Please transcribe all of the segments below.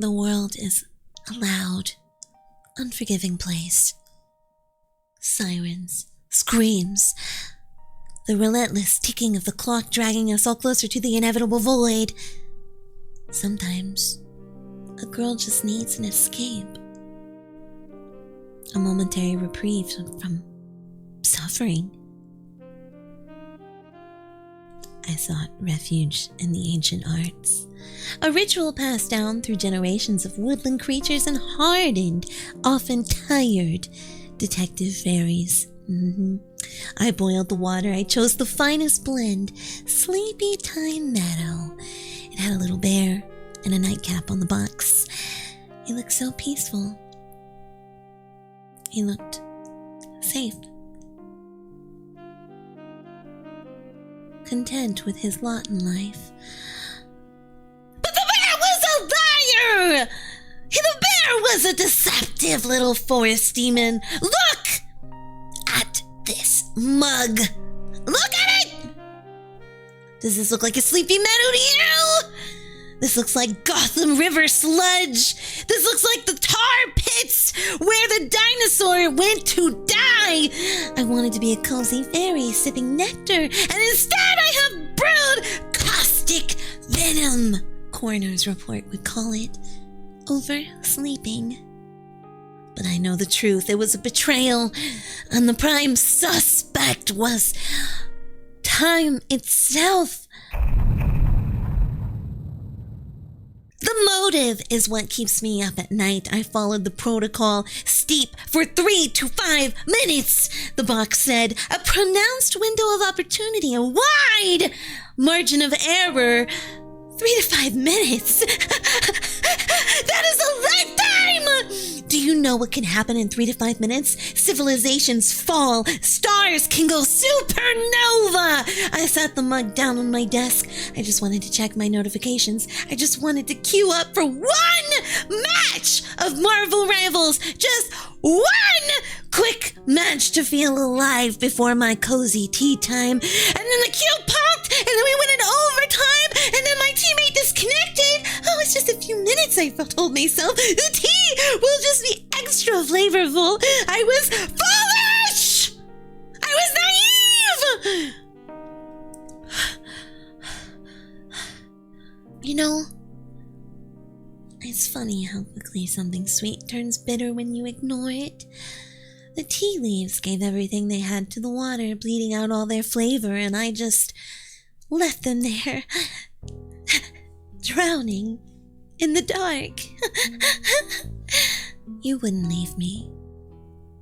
The world is a loud, unforgiving place. Sirens, screams, the relentless ticking of the clock dragging us all closer to the inevitable void. Sometimes, a girl just needs an escape. A momentary reprieve from suffering. I sought refuge in the ancient arts. A ritual passed down through generations of woodland creatures and hardened, often tired, detective fairies. I boiled the water. I chose the finest blend, Sleepy Time Meadow. It had a little bear and a nightcap on the box. He looked so peaceful. He looked safe. Content with his lot in life. But the bear was a liar! The bear was a deceptive little forest demon. Look at this mug. Look at it! Does this look like a sleepy meadow to you? This looks like Gotham River sludge. This looks like the tar pits where the dinosaur went to die. I wanted to be a cozy fairy sipping nectar, and instead I have brewed caustic venom. Coroner's report would call it oversleeping. But I know the truth. It was a betrayal, and the prime suspect was time itself. The motive is what keeps me up at night. I followed the protocol. Steep for 3 to 5 minutes, the box said. A pronounced window of opportunity, a wide margin of error. 3 to 5 minutes? That is a lifetime! Do you know what can happen in 3 to 5 minutes? Civilizations fall. Stars can go supernova. I sat the mug down on my desk. I just wanted to check my notifications. I just wanted to queue up for one match of Marvel Rivals. Just one quick match to feel alive before my cozy tea time. And then the queue popped, and then we went in overtime, and then my teammate disconnected. Oh, it's just a few minutes, I told myself. The tea will just be extra flavorful. I was foolish! I was naive! You know, it's funny how quickly something sweet turns bitter when you ignore it. The tea leaves gave everything they had to the water, bleeding out all their flavor, and I just left them there, drowning in the dark. You wouldn't leave me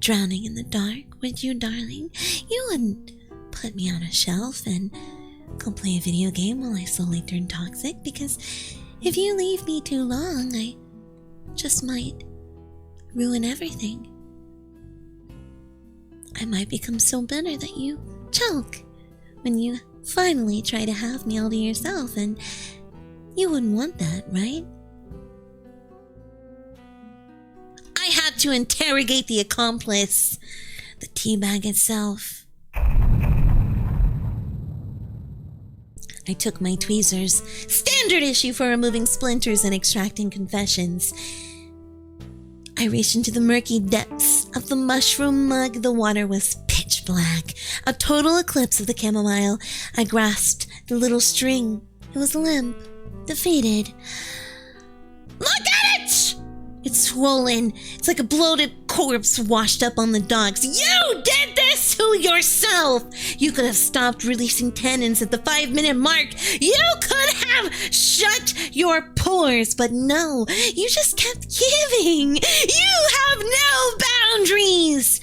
drowning in the dark, would you, darling? You wouldn't put me on a shelf and go play a video game while I slowly turn toxic, because if you leave me too long, I just might ruin everything. I might become so bitter that you choke when you finally try to have me all to yourself, and you wouldn't want that, right? I had to interrogate the accomplice, the teabag itself. I took my tweezers, standard issue for removing splinters and extracting confessions. I reached into the murky depths of the mushroom mug. The water was pitch black, a total eclipse of the chamomile. I grasped the little string. It was limp, defeated. Look at it! It's swollen. It's like a bloated corpse washed up on the docks. You did this to yourself! You could have stopped releasing tannins at the 5-minute mark. You could have shut your pores, but no, you just kept giving. You have no boundaries.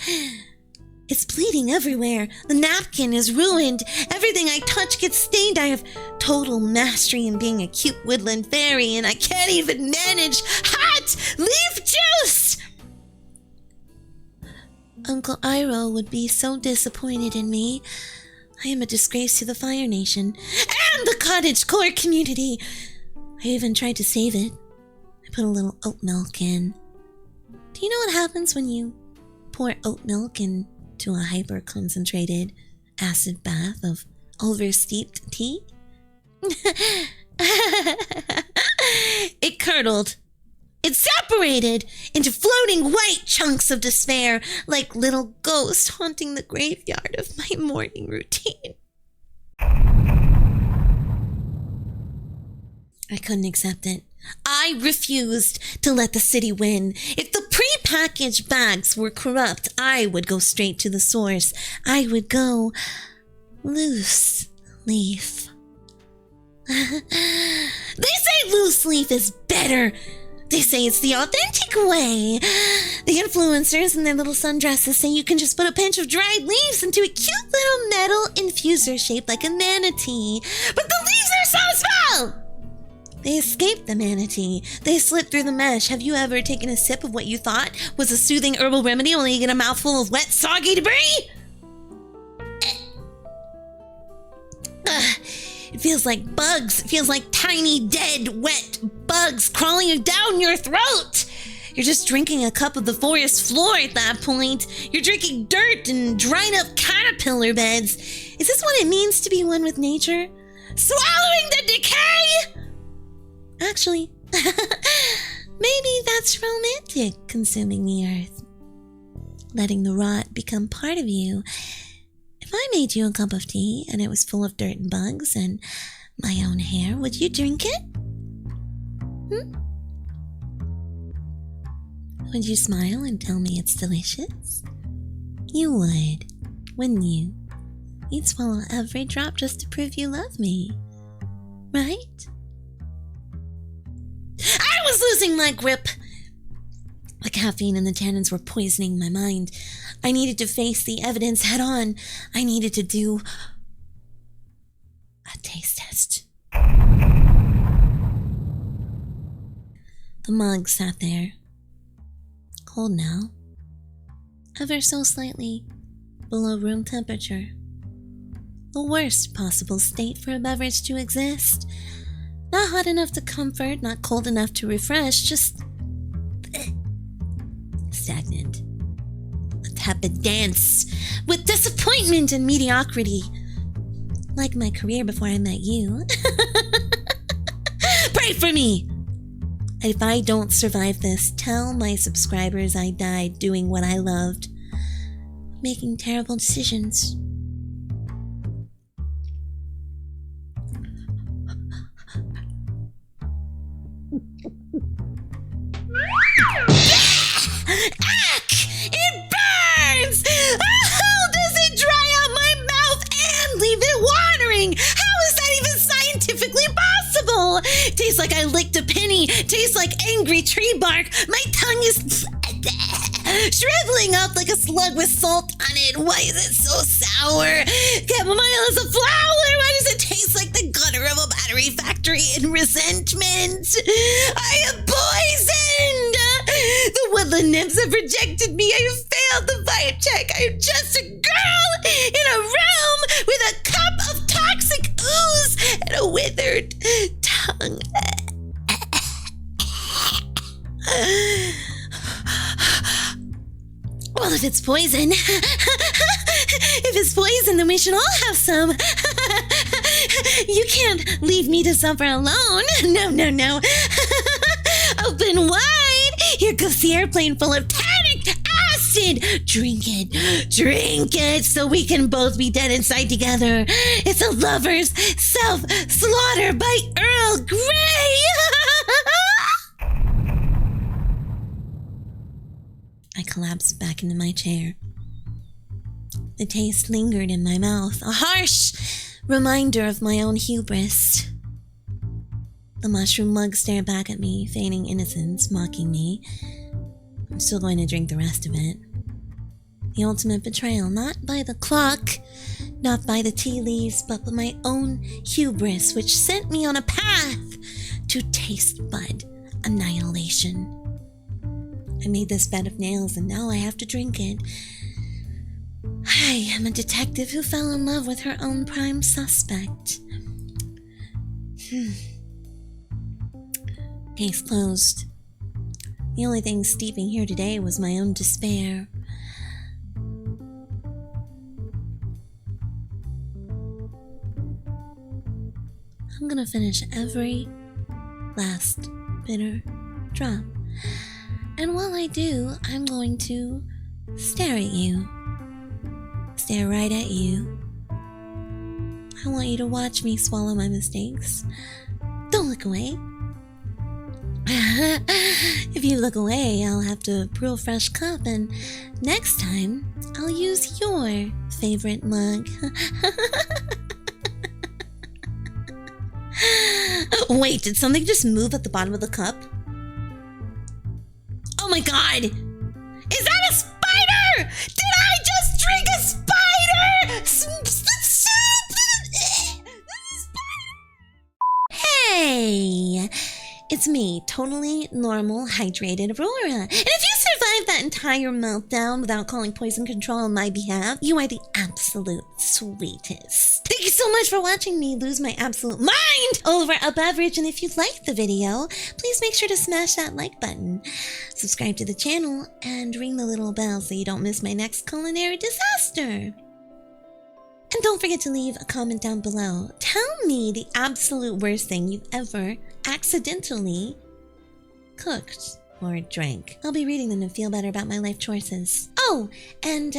It's bleeding everywhere. The napkin is ruined. Everything I touch gets stained. I have total mastery in being a cute woodland fairy, and I can't even manage hot leaf juice! Uncle Iroh would be so disappointed in me. I am a disgrace to the Fire Nation and the cottagecore community. I even tried to save it. I put a little oat milk in. Do you know what happens when you pour oat milk into a hyper-concentrated acid bath of oversteeped tea? It curdled It separated into floating white chunks of despair, like little ghosts haunting the graveyard of my morning routine. I couldn't accept it. I refused to let the city win. If the pre-packaged bags were corrupt, I would go straight to the source. I would go loose leaf. They say loose leaf is better. They say it's the authentic way. The influencers in their little sundresses say you can just put a pinch of dried leaves into a cute little metal infuser shaped like a manatee. But the leaves are so small! They escaped the manatee. They slipped through the mesh. Have you ever taken a sip of what you thought was a soothing herbal remedy only you get a mouthful of wet, soggy debris? It feels like bugs. It feels like tiny, dead, wet bugs crawling down your throat. You're just drinking a cup of the forest floor at that point. You're drinking dirt and dried up caterpillar beds. Is this what it means to be one with nature? Swallowing the decay? Actually, maybe that's romantic, consuming the earth. Letting the rot become part of you. If I made you a cup of tea and it was full of dirt and bugs and my own hair, would you drink it? Would you smile and tell me it's delicious? You would, wouldn't you? You'd swallow every drop just to prove you love me, right? I was losing my grip. The caffeine and the tannins were poisoning my mind. I needed to face the evidence head on. I needed to do a taste test. The mug sat there, cold now, ever so slightly below room temperature. The worst possible state for a beverage to exist. Not hot enough to comfort, not cold enough to refresh, just stagnant. A tepid dance with disappointment and mediocrity. Like my career before I met you. Pray for me! If I don't survive this, tell my subscribers I died doing what I loved. Making terrible decisions. It burns! How does it dry out my mouth and leave it watering? How is that even scientifically possible? Tastes like I licked a penny. Tastes like angry tree bark. My tongue is shriveling up like a slug with salt on it. Why is it so sour? Chamomile is a flower. Why does it taste like the gutter of a battery factory in resentment? I am poisoned! The woodland nymphs have rejected me. I have failed the vibe check. I am just a girl in a room with a cup of toxic ooze and a withered tongue. Well, if it's poison, then we should all have some. You can't leave me to suffer alone. No. Open wide. Here goes the airplane full of tannic acid. Drink it so we can both be dead inside together. It's a lover's self-slaughter by Earl Grey. I collapsed back into my chair. The taste lingered in my mouth, a harsh reminder of my own hubris. The mushroom mug stared back at me, feigning innocence, mocking me. I'm still going to drink the rest of it. The ultimate betrayal, not by the clock, not by the tea leaves, but by my own hubris, which sent me on a path to taste bud annihilation. I made this bed of nails and now I have to drink it. I am a detective who fell in love with her own prime suspect. Case closed. The only thing steeping here today was my own despair. I'm gonna finish every last bitter drop And while I do, I'm going to stare at you. Stare right at you. I want you to watch me swallow my mistakes. Don't look away. If you look away, I'll have to brew a fresh cup, and next time, I'll use your favorite mug. Wait, did something just move at the bottom of the cup? Oh my god! Is that a spider? Did I just drink a spider? Hey! It's me, totally normal, hydrated Aurora. And if you survived that entire meltdown without calling poison control on my behalf, you are the absolute sweetest. Thank you so much for watching me lose my absolute mind over a beverage. And if you liked the video, please make sure to smash that like button, subscribe to the channel, and ring the little bell so you don't miss my next culinary disaster. And don't forget to leave a comment down below. Tell me the absolute worst thing you've ever accidentally cooked or drank. I'll be reading them to feel better about my life choices. Oh, and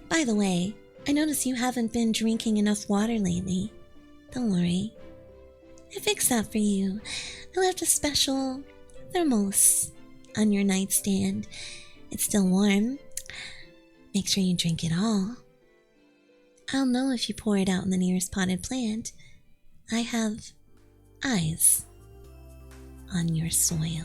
by the way, I noticed you haven't been drinking enough water lately. Don't worry. I fixed that for you. I left a special thermos on your nightstand. It's still warm. Make sure you drink it all. I'll know if you pour it out in the nearest potted plant. I have eyes on your soil.